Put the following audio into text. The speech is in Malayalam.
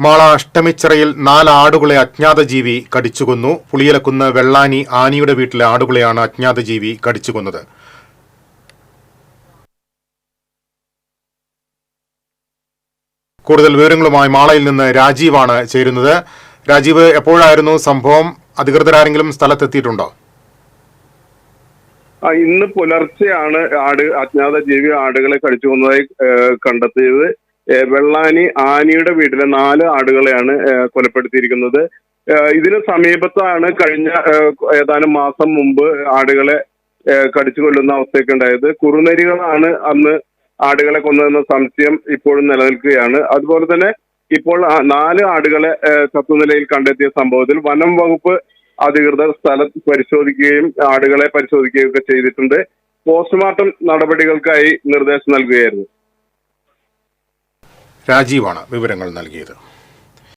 മാള അഷ്ടമിച്ചിറയിൽ 4 ആടുകളെ അജ്ഞാത ജീവി കടിച്ചുകൊന്നു. പുളിയലക്കുന്ന് വെള്ളാനി ആനിയുടെ വീട്ടിലെ ആടുകളെയാണ് അജ്ഞാത ജീവി കടിച്ചുകൊന്നത്. കൂടുതൽ വിവരങ്ങളുമായി മാളയിൽ നിന്ന് രാജീവാണ് ചേരുന്നത്. രാജീവ്, എപ്പോഴായിരുന്നു സംഭവം? അധികൃതരാരെങ്കിലും സ്ഥലത്തെത്തിയിട്ടുണ്ടോ? ഇന്ന് പുലർച്ചെയാണ് അജ്ഞാത ജീവി ആടുകളെ കടിച്ചു കൊന്നതായി കണ്ടെത്തിയത്. വെള്ളാനി ആനിയുടെ വീട്ടിലെ 4 ആടുകളെയാണ് കൊലപ്പെടുത്തിയിരിക്കുന്നത്. ഇതിന് സമീപത്താണ് കഴിഞ്ഞ ഏതാനും മാസം മുമ്പ് ആടുകളെ കടിച്ചു കൊല്ലുന്ന അവസ്ഥയൊക്കെ ഉണ്ടായത്. കുറുനരികളാണ് അന്ന് ആടുകളെ കൊന്നതെന്ന സംശയം ഇപ്പോഴും നിലനിൽക്കുകയാണ്. അതുപോലെ തന്നെ ഇപ്പോൾ 4 ആടുകളെ ചത്തുനിലയിൽ കണ്ടെത്തിയ സംഭവത്തിൽ വനം വകുപ്പ് അധികൃതർ സ്ഥലം പരിശോധിക്കുകയും ആടുകളെ പരിശോധിക്കുകയും ഒക്കെ ചെയ്തിട്ടുണ്ട്. പോസ്റ്റ്മോർട്ടം നടപടികൾക്കായി നിർദ്ദേശം നൽകുകയായിരുന്നു. രാജീവാണ് വിവരങ്ങൾ നൽകിയത്.